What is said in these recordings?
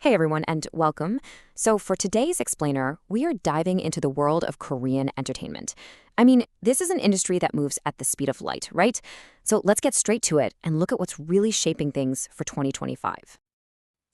Hey everyone, and welcome. So, for today's explainer, we are diving into the world of Korean entertainment. I mean, this is an industry that moves at the speed of light, right? So, let's get straight to it and look at what's really shaping things for 2025.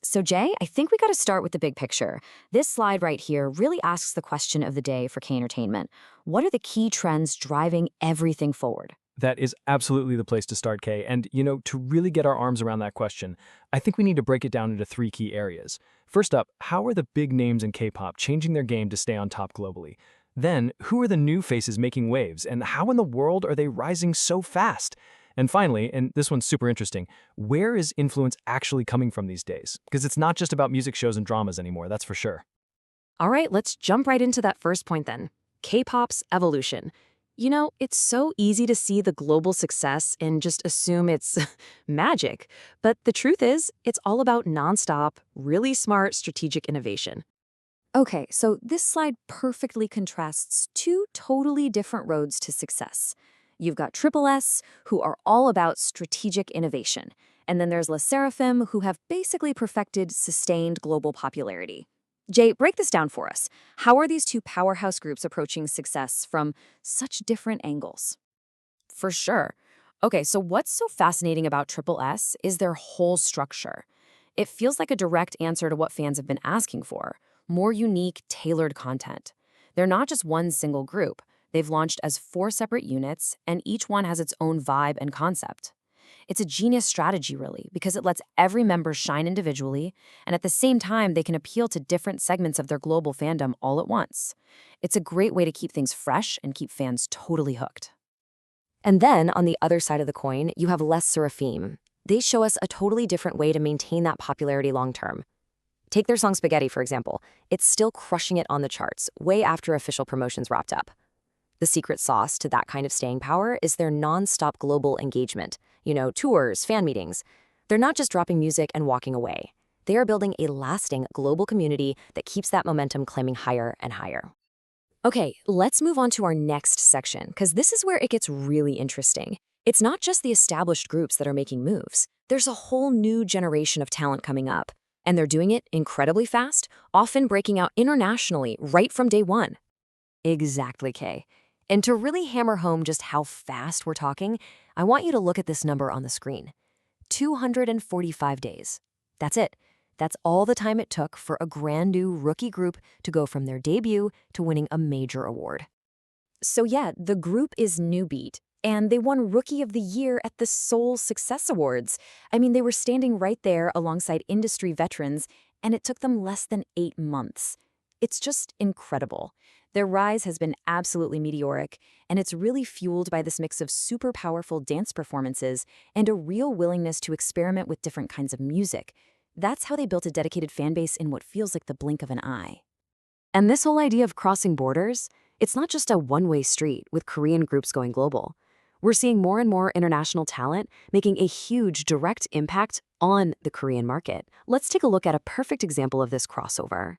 So, Jay, I think we got to start with the big picture. This slide right here really asks the question of the day for K entertainment. What are the key trends driving everything forward? That is absolutely the place to start, Kay. And, to really get our arms around that question, I think we need to break it down into three key areas. First up, how are the big names in K-pop changing their game to stay on top globally? Then, who are the new faces making waves, and how in the world are they rising so fast? And finally, and this one's super interesting, where is influence actually coming from these days? Because it's not just about music shows and dramas anymore, that's for sure. All right, let's jump right into that first point then. K-pop's evolution. It's so easy to see the global success and just assume it's magic. But the truth is, it's all about nonstop, really smart strategic innovation. Okay, so this slide perfectly contrasts two totally different roads to success. You've got Triple S, who are all about strategic innovation. And then there's Seraphim, who have basically perfected sustained global popularity. Jay, break this down for us. How are these two powerhouse groups approaching success from such different angles? For sure. Okay, so what's so fascinating about Triple S is their whole structure. It feels like a direct answer to what fans have been asking for, more unique, tailored content. They're not just one single group. They've launched as four separate units, and each one has its own vibe and concept. It's a genius strategy, really, because it lets every member shine individually, and at the same time, they can appeal to different segments of their global fandom all at once. It's a great way to keep things fresh and keep fans totally hooked. And then, on the other side of the coin, you have less Seraphim. They show us a totally different way to maintain that popularity long-term. Take their song Spaghetti, for example. It's still crushing it on the charts, way after official promotions wrapped up. The secret sauce to that kind of staying power is their non-stop global engagement. Tours, fan meetings. They're not just dropping music and walking away. They are building a lasting global community that keeps that momentum climbing higher and higher. Okay, let's move on to our next section, because this is where it gets really interesting. It's not just the established groups that are making moves. There's a whole new generation of talent coming up, and they're doing it incredibly fast, often breaking out internationally right from day one. Exactly, Kay. And to really hammer home just how fast we're talking, I want you to look at this number on the screen. 245 days. That's it. That's all the time it took for a brand new rookie group to go from their debut to winning a major award. So yeah, the group is New Beat, and they won Rookie of the Year at the Seoul Success Awards. I mean, they were standing right there alongside industry veterans, and it took them less than 8 months. It's just incredible. Their rise has been absolutely meteoric, and it's really fueled by this mix of super powerful dance performances and a real willingness to experiment with different kinds of music. That's how they built a dedicated fan base in what feels like the blink of an eye. And this whole idea of crossing borders, it's not just a one-way street with Korean groups going global. We're seeing more and more international talent making a huge direct impact on the Korean market. Let's take a look at a perfect example of this crossover.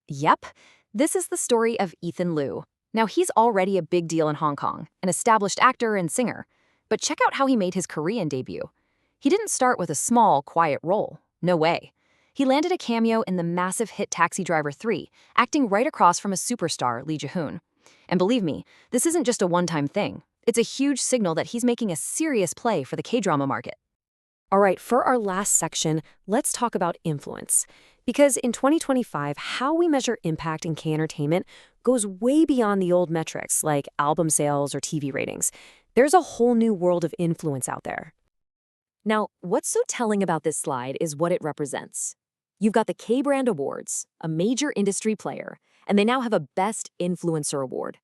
Yep, this is the story of Ethan Liu. Now, he's already a big deal in Hong Kong, an established actor and singer. But check out how he made his Korean debut. He didn't start with a small, quiet role. No way. He landed a cameo in the massive hit Taxi Driver 3, acting right across from a superstar, Lee Ji-hoon. And believe me, this isn't just a one-time thing. It's a huge signal that he's making a serious play for the K-drama market. All right, for our last section, let's talk about influence. Because in 2025, how we measure impact in K-entertainment goes way beyond the old metrics like album sales or TV ratings. There's a whole new world of influence out there. Now, what's so telling about this slide is what it represents. You've got the K-Brand Awards, a major industry player, and they now have a Best Influencer Award.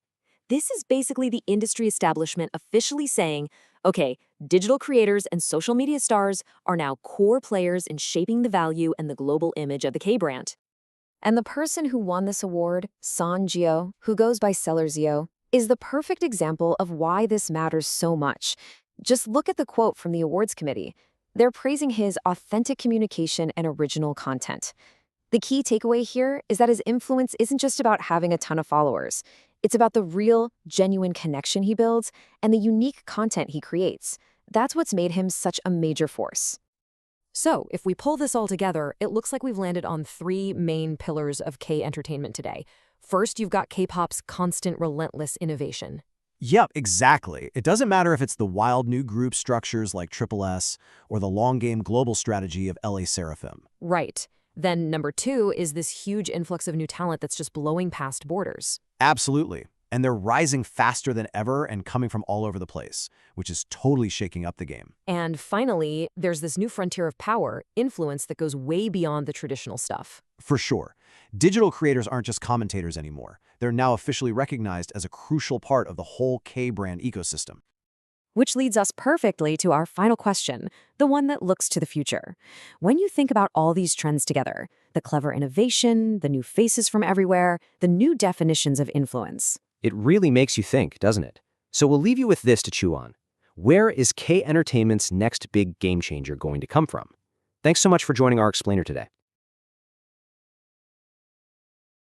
This is basically the industry establishment officially saying, okay, digital creators and social media stars are now core players in shaping the value and the global image of the K-brand. And the person who won this award, Son Gio, who goes by Seller Zio, is the perfect example of why this matters so much. Just look at the quote from the awards committee. They're praising his authentic communication and original content. The key takeaway here is that his influence isn't just about having a ton of followers. It's about the real, genuine connection he builds and the unique content he creates. That's what's made him such a major force. So, if we pull this all together, it looks like we've landed on three main pillars of K entertainment today. First, you've got K-pop's constant, relentless innovation. Yep, exactly. It doesn't matter if it's the wild new group structures like Triple S or the long-game global strategy of LA Seraphim. Right. Then number two is this huge influx of new talent that's just blowing past borders. Absolutely. And they're rising faster than ever and coming from all over the place, which is totally shaking up the game. And finally, there's this new frontier of power, influence that goes way beyond the traditional stuff. For sure. Digital creators aren't just commentators anymore. They're now officially recognized as a crucial part of the whole K-brand ecosystem. Which leads us perfectly to our final question, the one that looks to the future. When you think about all these trends together, the clever innovation, the new faces from everywhere, the new definitions of influence, it really makes you think, doesn't it? So we'll leave you with this to chew on. Where is K Entertainment's next big game changer going to come from? Thanks so much for joining our explainer today.